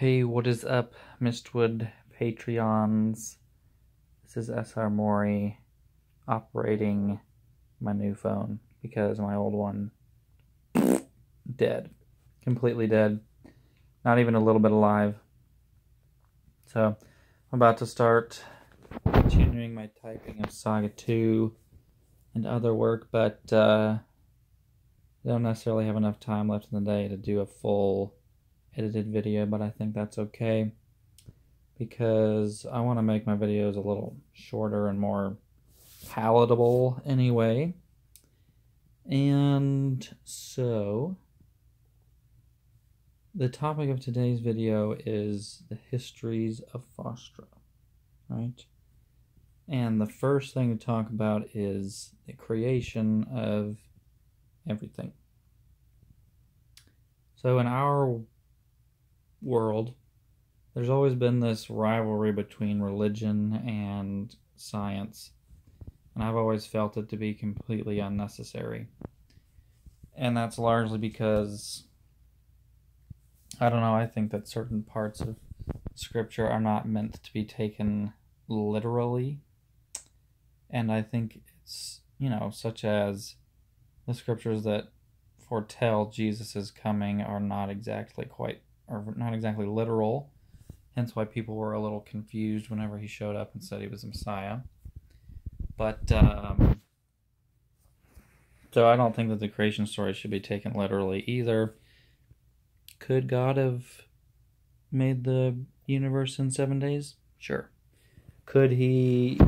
Hey, what is up, Mistwood Patreons? This is SR Mori operating my new phone because my old one dead. Completely dead. Not even a little bit alive. So, I'm about to start continuing my typing of Saga 2 and other work, but I don't necessarily have enough time left in the day to do a full edited video, but I think that's okay because I want to make my videos a little shorter and more palatable anyway. And so the topic of today's video is the histories of Fostra, right? And the first thing to talk about is the creation of everything. So in our world, there's always been this rivalry between religion and science, and I've always felt it to be completely unnecessary. And that's largely because, I don't know, I think that certain parts of scripture are not meant to be taken literally. And I think it's, such as the scriptures that foretell Jesus' coming are not exactly literal, hence why people were a little confused whenever he showed up and said he was the Messiah. But so I don't think that the creation story should be taken literally either. Could God have made the universe in 7 days? Sure. Could he,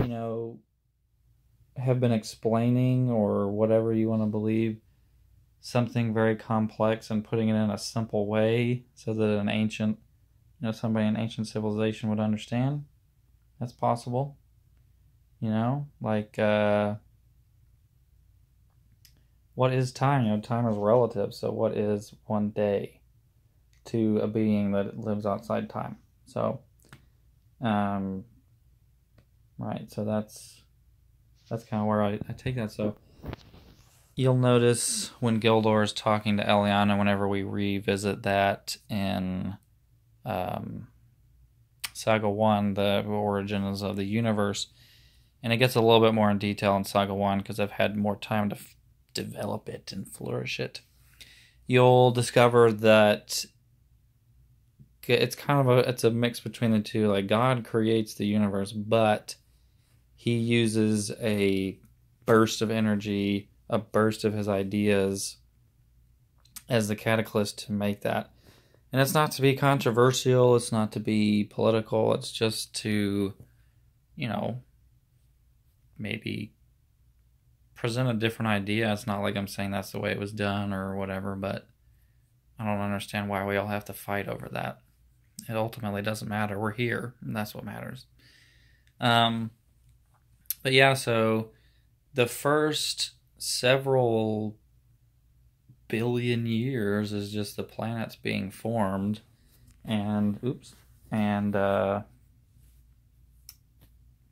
have been explaining, or whatever you want to believe, something very complex and putting it in a simple way so that an ancient, somebody in ancient civilization would understand? That's possible. What is time? Time is relative. So what is 1 day to a being that lives outside time? So, right. So that's kind of where I take that. So you'll notice when Gildor is talking to Eliana, whenever we revisit that in Saga 1, the origins of the universe, and it gets a little bit more in detail in Saga 1 because I've had more time to develop it and flourish it. You'll discover that it's it's a mix between the two. Like, God creates the universe, but he uses a burst of energy, a burst of his ideas as the catalyst to make that. And it's not to be controversial, it's not to be political, it's just to, maybe present a different idea. It's not like I'm saying that's the way it was done or whatever, but I don't understand why we all have to fight over that. It ultimately doesn't matter. We're here, and that's what matters. But yeah, so the first several billion years is just the planets being formed and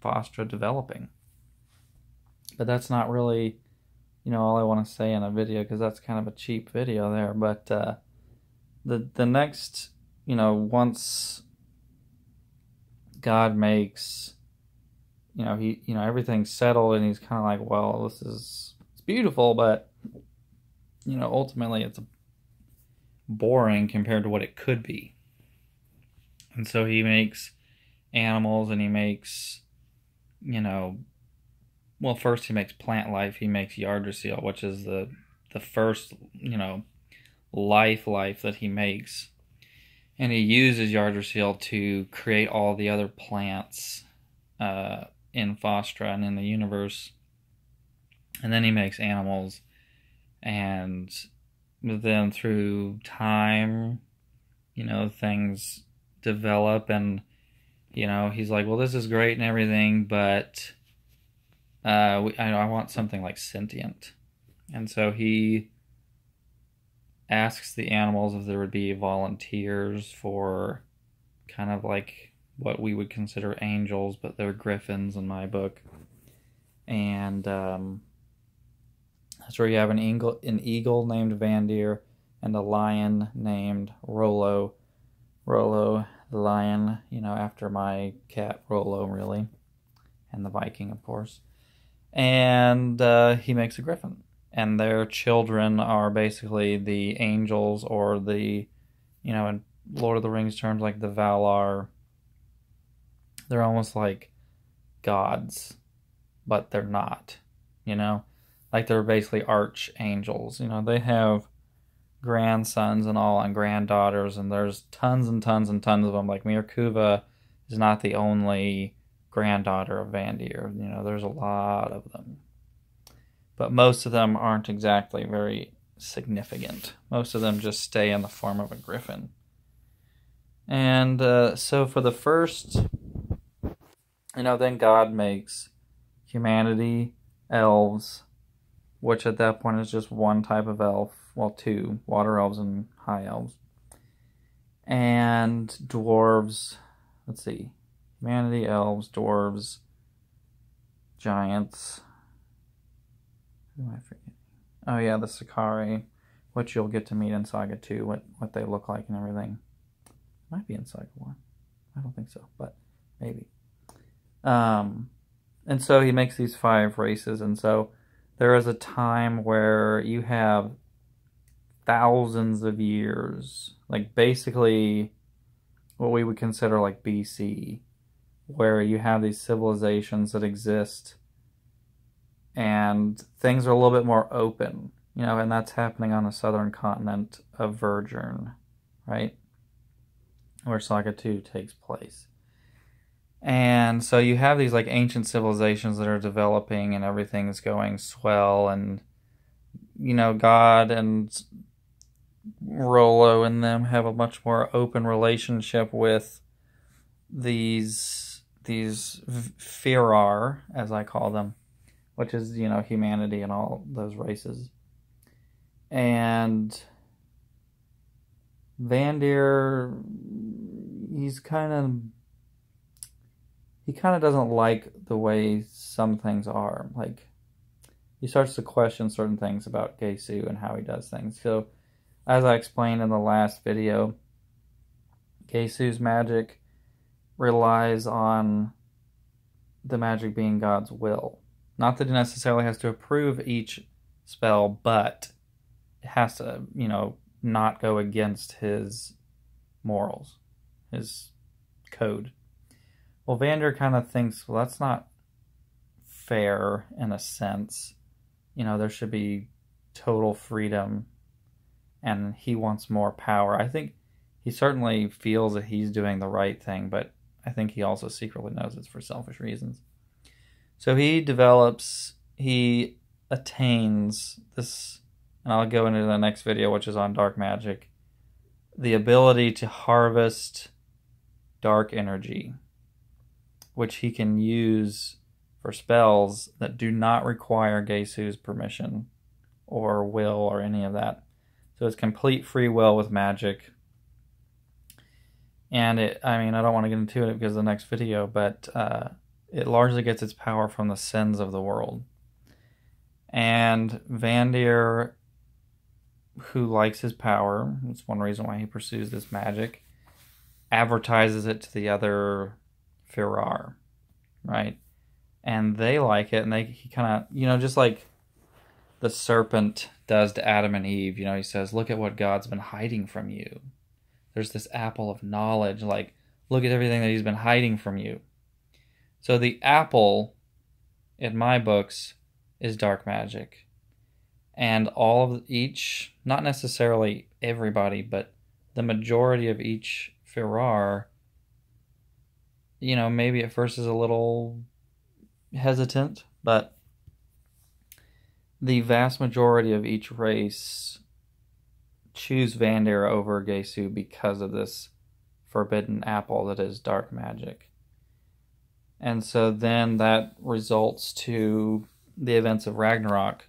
Fostra developing. But that's not really, all I want to say in a video, because that's kind of a cheap video there. But the next, once God makes, everything's settled, and he's kind of like, well, it's beautiful, but ultimately it's boring compared to what it could be. And so he makes animals, and he makes, first he makes plant life. He makes Yggdrasil, which is the first, life that he makes. And he uses Yggdrasil to create all the other plants in Fostra and in the universe. And then he makes animals. And then through time, things develop, and, he's like, well, this is great and everything, but I want something like sentient. And so he asks the animals if there would be volunteers for kind of like what we would consider angels, but they're griffins in my book. And that's where you have an eagle named Vandeer and a lion named Rollo. Rollo the lion, you know, after my cat Rolo, really, and the Viking, of course. And he makes a griffin. And their children are basically the angels, or the, you know, in Lord of the Rings terms, like the Valar. They're almost like gods, but they're not, you know? Like they're basically archangels. You know, they have grandsons and all, and granddaughters, and there's tons and tons and tons of them. Like Mirkuva is not the only granddaughter of Vandeer. You know, there's a lot of them. But most of them aren't exactly very significant. Most of them just stay in the form of a griffin. And so for the first, you know, then God makes humanity, elves, which at that point is just one type of elf. Well, two, water elves and high elves. And dwarves, let's see, humanity, elves, dwarves, giants. Who am I forgetting? Oh yeah, the Sakari, which you'll get to meet in Saga 2, what they look like and everything. Might be in Saga 1. I don't think so, but maybe. And so he makes these 5 races, and so there is a time where you have thousands of years, like basically what we would consider like BC, where you have these civilizations that exist and things are a little bit more open, you know, and that's happening on the southern continent of Verdurn, right? Where Saga 2 takes place. And so you have these like ancient civilizations that are developing and everything's going swell, and you know, God and Rolo and them have a much more open relationship with these Firar, as I call them, which is, you know, humanity and all those races. And Vandeer, he kind of doesn't like the way some things are. Like, he starts to question certain things about Gesu and how he does things. So, as I explained in the last video, Gesu's magic relies on the magic being God's will. Not that it necessarily has to approve each spell, but it has to, you know, not go against his morals, his code. Well, Vandeer kind of thinks, well, that's not fair in a sense. You know, there should be total freedom, and he wants more power. I think he certainly feels that he's doing the right thing, but I think he also secretly knows it's for selfish reasons. So he attains this, and I'll go into the next video, which is on dark magic, the ability to harvest dark energy, which he can use for spells that do not require Gesu's permission or will or any of that. So it's complete free will with magic. And I don't want to get into it because of the next video, but it largely gets its power from the sins of the world. And Vandeer, who likes his power, that's one reason why he pursues this magic, advertises it to the other Firar, right? And they like it, and he kind of, you know, just like the serpent does to Adam and Eve, you know, he says, look at what God's been hiding from you. There's this apple of knowledge, like, look at everything that he's been hiding from you. So the apple, in my books, is dark magic. And all of each, not necessarily everybody, but the majority of each Firar, you know, maybe at first is a little hesitant, but the vast majority of each race choose Vandeer over Gesu because of this forbidden apple that is dark magic. And so then that results to the events of Ragnarok,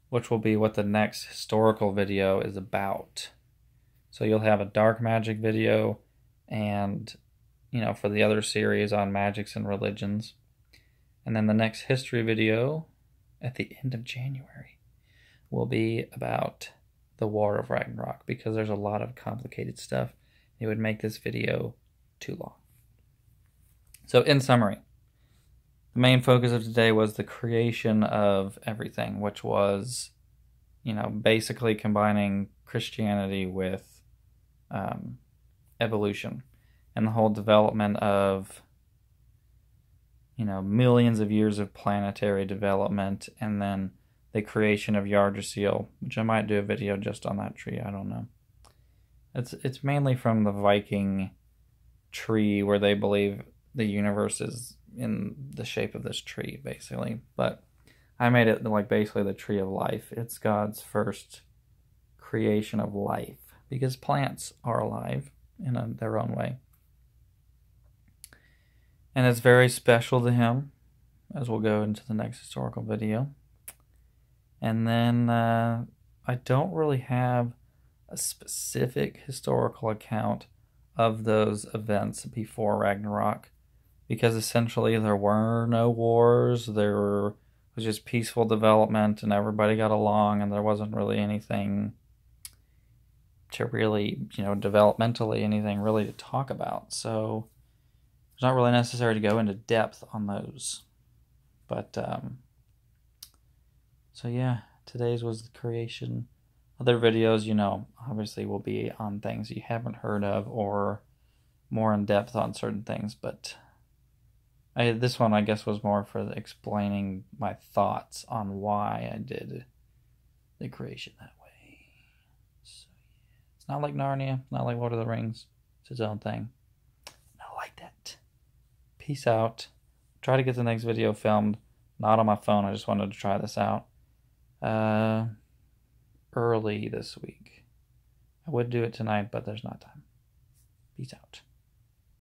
which will be what the next historical video is about. So you'll have a dark magic video and, you know, for the other series on magics and religions. And then the next history video at the end of January will be about the War of Ragnarok, because there's a lot of complicated stuff. It would make this video too long. So in summary, the main focus of today was the creation of everything, which was, basically combining Christianity with evolution and the whole development of, millions of years of planetary development, and then the creation of Yggdrasil, which I might do a video just on that tree. I don't know. It's mainly from the Viking tree, where they believe the universe is in the shape of this tree, basically. But I made it like basically the tree of life. It's God's first creation of life, because plants are alive in their own way. And it's very special to him, as we'll go into the next historical video. And then I don't really have a specific historical account of those events before Ragnarok, because essentially there were no wars, there was just peaceful development, and everybody got along, and there wasn't really anything to really, developmentally anything really to talk about. So it's not really necessary to go into depth on those. But, so yeah, today's was the creation. Other videos, obviously will be on things you haven't heard of or more in depth on certain things. But this one, I guess, was more for explaining my thoughts on why I did the creation that way. So, yeah. It's not like Narnia, not like Lord of the Rings. It's its own thing. Not like that. Peace out. Try to get the next video filmed. Not on my phone. I just wanted to try this out. Early this week. I would do it tonight, but there's not time. Peace out.